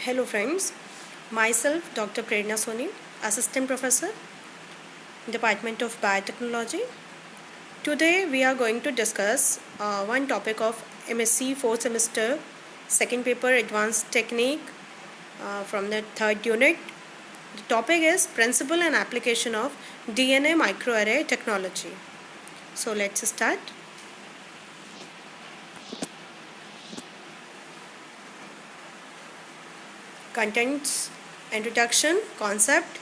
Hello friends, myself Dr. Prerna Soni, Assistant Professor, Department of Biotechnology. Today we are going to discuss one topic of MSc 4th semester, second paper Advanced Technique from the third unit. The topic is Principle and Application of DNA Microarray Technology. So let's start. Contents: introduction, concept,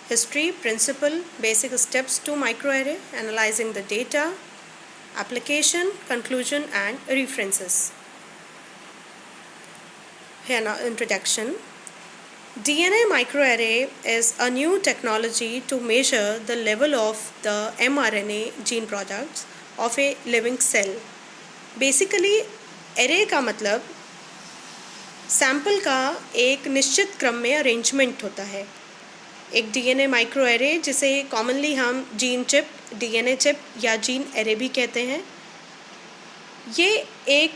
history, principle, basic steps to microarray, analyzing the data, application, conclusion and references. Here now introduction. DNA microarray is a new technology to measure the level of the mRNA gene products of a living cell. Basically array का मतलब sample का एक निश्चित क्रम में arrangement होता है. एक डीएनए माइक्रो एरे जिसे कॉमनली हम जीन चिप, डीएनए चिप या जीन एरे भी कहते हैं, ये एक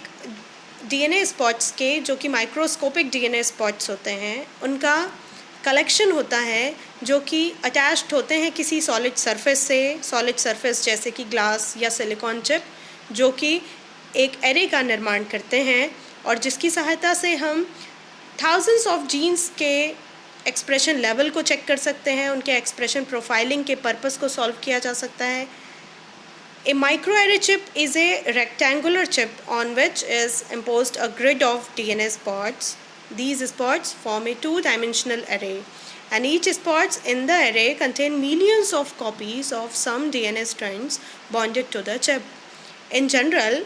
डीएनए स्पॉट्स के जो कि माइक्रोस्कोपिक डीएनए स्पॉट्स होते हैं उनका कलेक्शन होता है जो कि अटैच्ड होते हैं किसी सॉलिड सरफेस से. सॉलिड सरफेस जैसे कि ग्लास या सिलिकॉन चिप जो कि एक एरे का निर्माण करते हैं और जिसकी सहायता से हम थाउजेंड्स ऑफ जीन्स के एक्सप्रेशन लेवल को चेक कर सकते हैं, उनके एक्सप्रेशन प्रोफाइलिंग के पर्पस को सॉल्व किया जा सकता है. A microarray chip is a rectangular chip on which is imposed a grid of DNA spots. These spots form a two-dimensional array, and each spots in the array contain millions of copies of some DNA strands bonded to the chip. In general,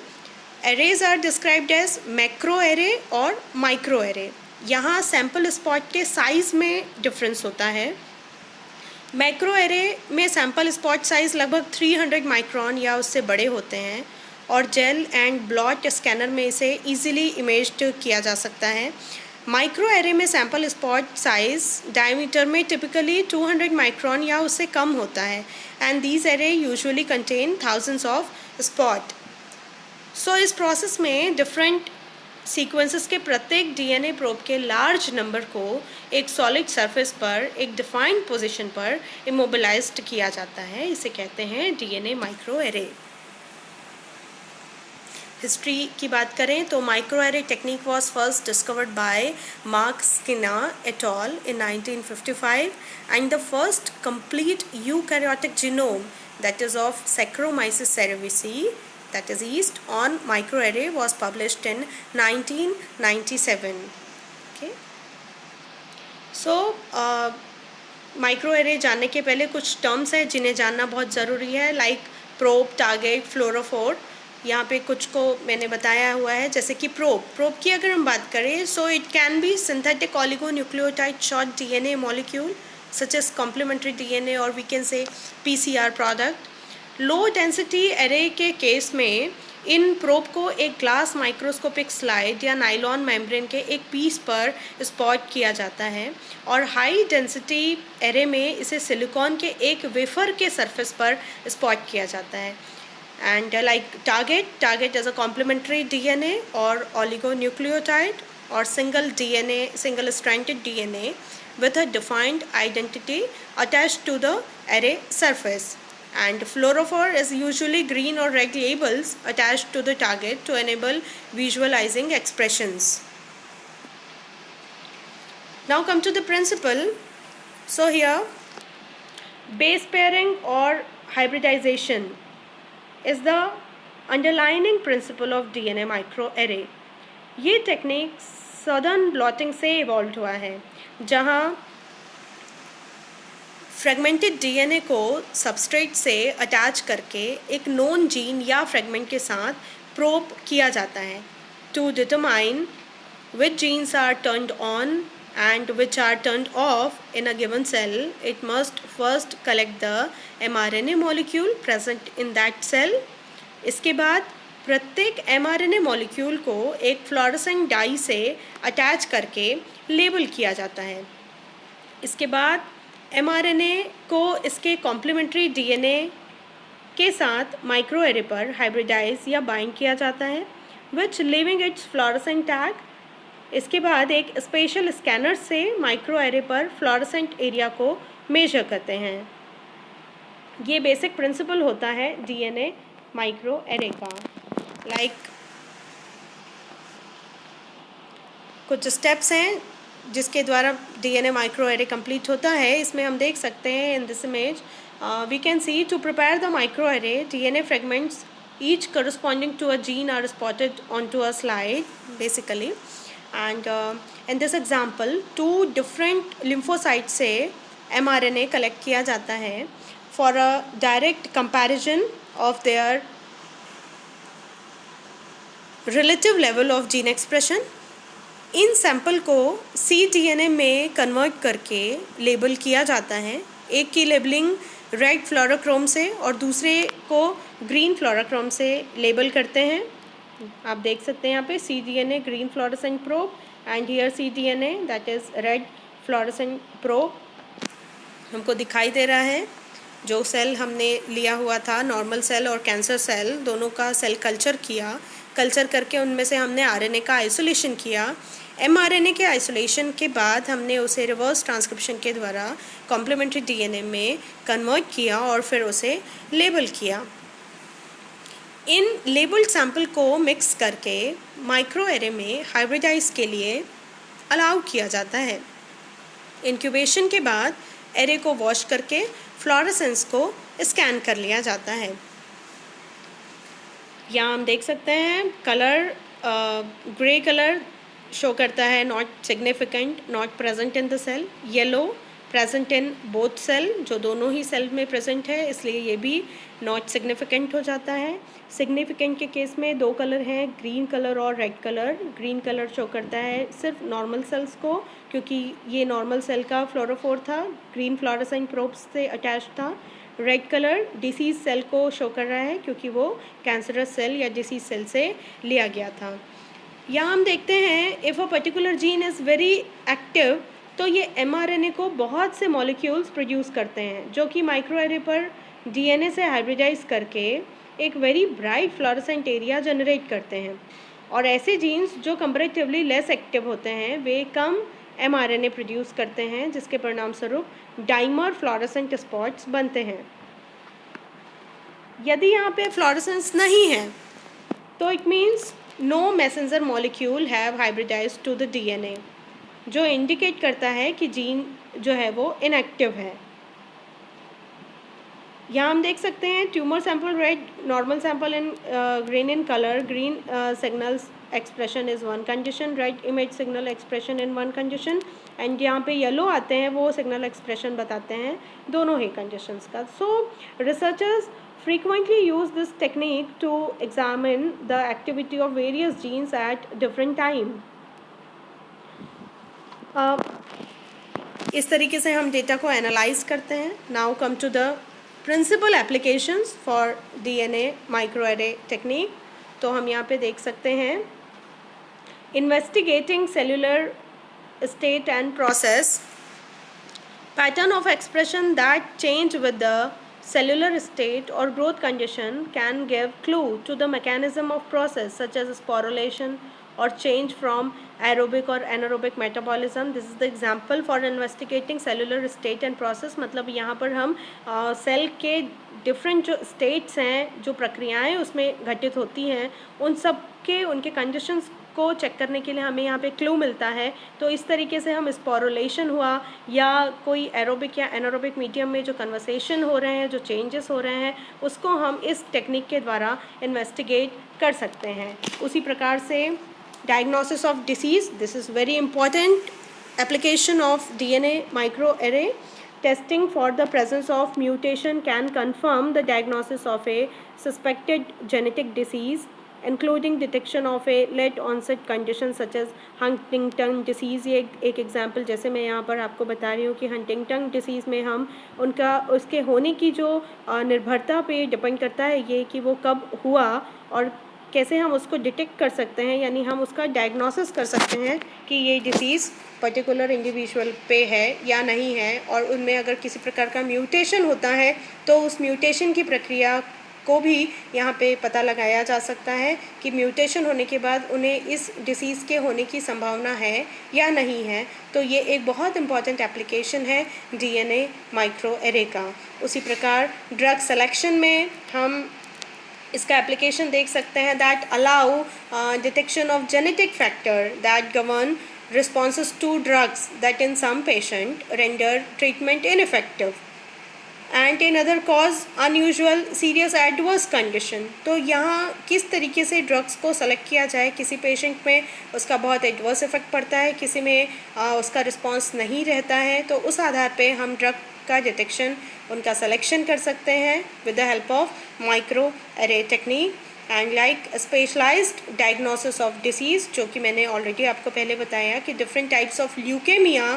arrays are described as macro array और micro array. यहाँ sample spot के size में difference होता है. Macro array में sample spot size लगभग 300 micron या उससे बड़े होते हैं और जेल एंड ब्लॉट स्कैनर में इसे इजीली इमेज्ड किया जा सकता है. माइक्रो एरे में सैम्पल स्पॉट साइज़ डायमीटर में टिपिकली 200 माइक्रोन या उससे कम होता है and these array usually contain thousands of spot. So इस प्रोसेस में डिफरेंट सीक्वेंसेस के प्रत्येक डीएनए प्रोब के लार्ज नंबर को एक सॉलिड सरफेस पर एक डिफाइंड पोजीशन पर इमोबिलाइज्ड किया जाता है. इसे कहते हैं डीएनए माइक्रो एरे. हिस्ट्री की बात करें तो micro array technique was first discovered by mark Skinner at all in 1955 and the first complete eukaryotic genome that is of Saccharomyces cerevisiae, that is yeast, on microarray was published in 1997. Okay. So microarray जानने के पहले कुछ terms हैं जिन्हें जानना बहुत ज़रूरी है, लाइक प्रोब, टारगेट, फ्लोरोफोर. यहाँ पे कुछ को मैंने बताया हुआ है, जैसे कि प्रोब की अगर हम बात करें so it can be synthetic oligonucleotide short DNA molecule such as complementary DNA और we can say PCR product. Low density array के केस में इन प्रोब को एक ग्लास माइक्रोस्कोपिक स्लाइड या नाइलॉन मेम्ब्रेन के एक पीस पर स्पॉट किया जाता है और हाई डेंसिटी एरे में इसे सिलिकॉन के एक वेफर के सरफेस पर स्पॉट किया जाता है. And like target as a complementary DNA और ऑलिगोन्यूक्लियोटाइड और single stranded DNA with a defined identity attached to the array surface. And fluorophore is usually green or red labels attached to the target to enable visualizing expressions. Now come to the principle. So here base pairing or hybridization is the underlying principle of DNA microarray. ये technique southern blotting से evolve हुआ है जहाँ fragmented DNA को substrate से attach करके एक known gene या फ्रेगमेंट के साथ प्रोब किया जाता है to determine which genes are turned on and which are turned off in a given cell. It must first collect the mRNA molecule present in that cell. इसके बाद प्रत्येक mRNA molecule को एक फ्लोरेसेंट डाई से attach करके label किया जाता है. इसके बाद mRNA को इसके कॉम्प्लीमेंट्री डीएनए के साथ माइक्रो एरे पर हाइब्रिडाइज या बाइंड किया जाता है, which leaving its fluorescent tag इसके बाद एक स्पेशल स्कैनर से माइक्रो एरे पर फ्लोरेसेंट एरिया को मेजर करते हैं। ये बेसिक प्रिंसिपल होता है डीएनए माइक्रो एरे का। कुछ स्टेप्स हैं जिसके द्वारा डीएनए माइक्रो एरे कंप्लीट होता है। इसमें हम देख सकते हैं in this image we can see to prepare the micro array DNA fragments each corresponding to a gene are spotted onto a slide basically, and in this example 2 different lymphocytes से mRNA collect किया जाता है for a direct comparison of their relative level of gene expression. In sample को cDNA में convert करके label किया जाता है। एक की लेबलिंग रेड फ्लोरोक्रोम से और दूसरे को ग्रीन फ्लोरोक्रोम से लेबल करते हैं। आप देख सकते हैं यहाँ पे cDNA green fluorescent probe and here cDNA that is red fluorescent probe हमको दिखाई दे रहा है। जो सेल हमने लिया हुआ था, नॉर्मल सेल और कैंसर सेल, दोनों का सेल कल्चर करके उनमें से हमने आरएनए का आइसोलेशन किया। एमआरएनए के आइसोलेशन के बाद हमने उसे रिवर्स ट्रांसक्रिप्शन के द्वारा कॉम्प्लीमेंट्री डीएनए में कन्वर्ट किया और फिर उसे लेबल किया। इन लेबल्ड सैंपल को मिक्स करके माइक्रो एरे में हाइब्रिडाइज के लिए अलाउ किया जाता है। इंक्यूबेशन के बाद एरे को वॉश करके फ्लोरेसेंस को स्कैन कर लिया जाता है। यहाँ हम देख सकते हैं कलर ग्रे कलर शो करता है not significant, not present in the cell. Yellow present in both cell, जो दोनों ही सेल में प्रेजेंट है, इसलिए ये भी नॉट सिग्निफिकेंट हो जाता है। सिग्निफिकेंट के केस में 2 कलर हैं, ग्रीन कलर और red colour. Green colour show करता है सिर्फ नॉर्मल सेल्स को, क्योंकि ये नॉर्मल सेल का फ्लोरोफोर था, ग्रीन फ्लोरेसेंट प्रोब्स से अटैच था। रेड कलर डिसीज सेल को शो कर रहा है, क्योंकि वो कैंसरस सेल या डिसीज सेल से लिया गया था। यहाँ हम देखते हैं if a particular gene is very active, तो ये एमआरएनए को बहुत से मॉलिक्यूल्स प्रोड्यूस करते हैं, जो कि माइक्रो एरे पर डीएनए से हाइब्रिडाइज करके एक very bright fluorescent area generate करते हैं। और ऐसे जीन्स जो कंपैरेटिवली लेस एक्टिव होते हैं वे कम एमआरएनए प्रोड्यूस करते हैं, जिसके परिणाम स्वरूप डाइमर फ्लोरेसेंट स्पॉट्स बनते हैं। यदि यहाँ पे फ्लोरेसेंस नहीं है तो it means no messenger molecule have hybridised to the DNA, जो इंडिकेट करता है कि जीन जो है वो इनएक्टिव है। यहाँ हम देख सकते हैं tumour sample red, normal sample in green in colour. Green signals expression is one condition, red image signal expression in one condition, and यहाँ पे येलो आते हैं वो सिग्नल एक्सप्रेशन बताते हैं दोनों ही कंडीशंस का। सो researchers frequently use this technique to examine the activity of various genes at different time. इस तरीके से हम डेटा को एनालाइज करते हैं। Now come to the principal applications for DNA micro array technique. तो हम यहाँ पे देख सकते हैं investigating cellular state and process, pattern of expression that change with the cellular state or growth condition can give clue to the mechanism of process such as sporulation or change from aerobic or anaerobic metabolism. This is the example for investigating cellular state and process. मतलब यहाँ पर हम cell के different जो states हैं, जो प्रक्रियाएं उसमें घटित होती हैं, उन सब के उनके कंडीशंस को चेक करने के लिए हमें यहाँ पे क्लू मिलता है। तो इस तरीके से हम स्पोरुलेशन हुआ या कोई एरोबिक या एनारोबिक मीडियम में जो कन्वर्सेशन हो रहे हैं, जो चेंजेस हो रहे हैं, उसको हम इस टेक्निक के द्वारा इन्वेस्टिगेट कर सकते हैं। उसी प्रकार से diagnosis of disease, this is very important application of DNA micro array. Testing for the presence of mutation can confirm the diagnosis of a suspected genetic disease, including detection of a late onset condition such as Huntington disease। ये एक example जैसे मैं यहाँ पर आपको बता रही हूँ कि हंटिंगटन डिसीज़ में हम उसके होने की जो निर्भरता पे डिपेंड करता है ये कि वो कब हुआ और कैसे हम उसको डिटेक्ट कर सकते हैं, यानी हम उसका डायग्नोसिस कर सकते हैं कि ये डिसीज़ पर्टिकुलर इंडिविजुअल पे है या नहीं है। और उनमें अगर किसी प्रकार का म्यूटेशन होता है तो उस म्यूटेशन की प्रक्रिया को भी यहाँ पे पता लगाया जा सकता है कि म्यूटेशन होने के बाद उन्हें इस डिसीज़ के होने की संभावना है या नहीं है। तो ये एक बहुत इम्पॉर्टेंट एप्लीकेशन है डीएनए माइक्रो एरे का। उसी प्रकार ड्रग सिलेक्शन में हम इसका एप्लीकेशन देख सकते हैं, that allow detection of genetic factor that govern responses to drugs that in some patient render treatment ineffective and in other cause unusual serious adverse condition। तो यहाँ किस तरीके से ड्रग्स को सेलेक्ट किया जाए, किसी पेशेंट में उसका बहुत एडवर्स इफेक्ट पड़ता है, किसी में उसका रिस्पॉन्स नहीं रहता है, तो उस आधार पे हम ड्रग का डिटेक्शन उनका सिलेक्शन कर सकते हैं with the help of micro array technique and like specialised diagnosis of disease, जो कि मैंने ऑलरेडी आपको पहले बताया कि different types of leukaemia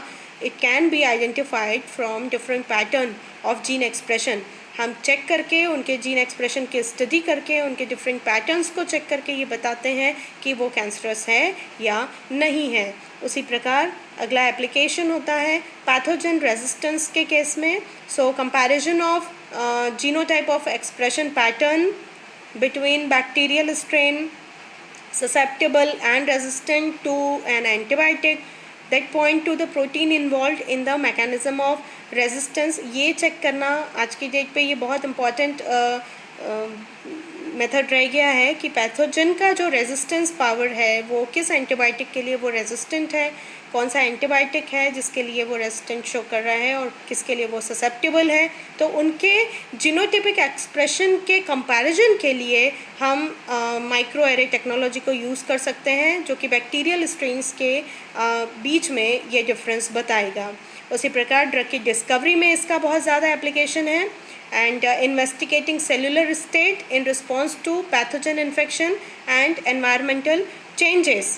it can be identified from different pattern of gene expression. हम चेक करके उनके जीन एक्सप्रेशन की स्टडी करके उनके डिफरेंट पैटर्न्स को चेक करके ये बताते हैं कि वो कैंसरस है या नहीं है। उसी प्रकार अगला एप्लीकेशन होता है पैथोजन रेजिस्टेंस के केस में। So comparison of genotype of expression pattern between bacterial strain susceptible and resistant to an antibiotic that point to the protein involved in the mechanism of resistance। ये check करना आज की date पे ये बहुत important method रह गया है कि पैथोजन का जो रेजिस्टेंस पावर है वो किस एंटीबायोटिक के लिए वो रेजिस्टेंट है, कौन सा एंटीबायोटिक है जिसके लिए वो रेजिस्टेंट शो कर रहा है और किसके लिए वो ससेप्टेबल है। तो उनके जीनोटाइपिक एक्सप्रेशन के कंपैरिजन के लिए हम माइक्रो एरे टेक्नोलॉजी को यूज़ कर सकते हैं, जो कि बैक्टीरियल स्ट्रेन्स के बीच में ये डिफरेंस बताएगा। उसी प्रकार ड्रग की डिस्कवरी में इसका बहुत ज़्यादा एप्लीकेशन है and investigating cellular state in response to pathogen infection and environmental changes।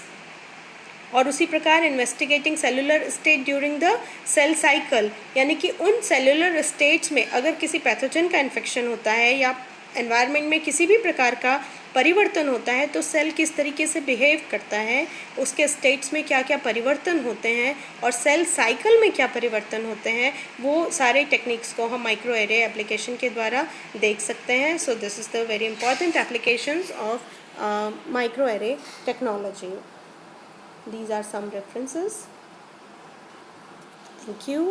और उसी प्रकार investigating cellular state during the cell cycle, यानी कि उन सेलुलर स्टेट्स में अगर किसी पैथोजन का इन्फेक्शन होता है या एनवायरनमेंट में किसी भी प्रकार का परिवर्तन होता है तो सेल किस तरीके से बिहेव करता है, उसके स्टेट्स में क्या क्या परिवर्तन होते हैं और सेल साइकिल में क्या परिवर्तन होते हैं, वो सारे टेक्निक्स को हम माइक्रो एरे एप्लीकेशन के द्वारा देख सकते हैं। So this is the very important applications of micro array technology. These are some references. Thank you.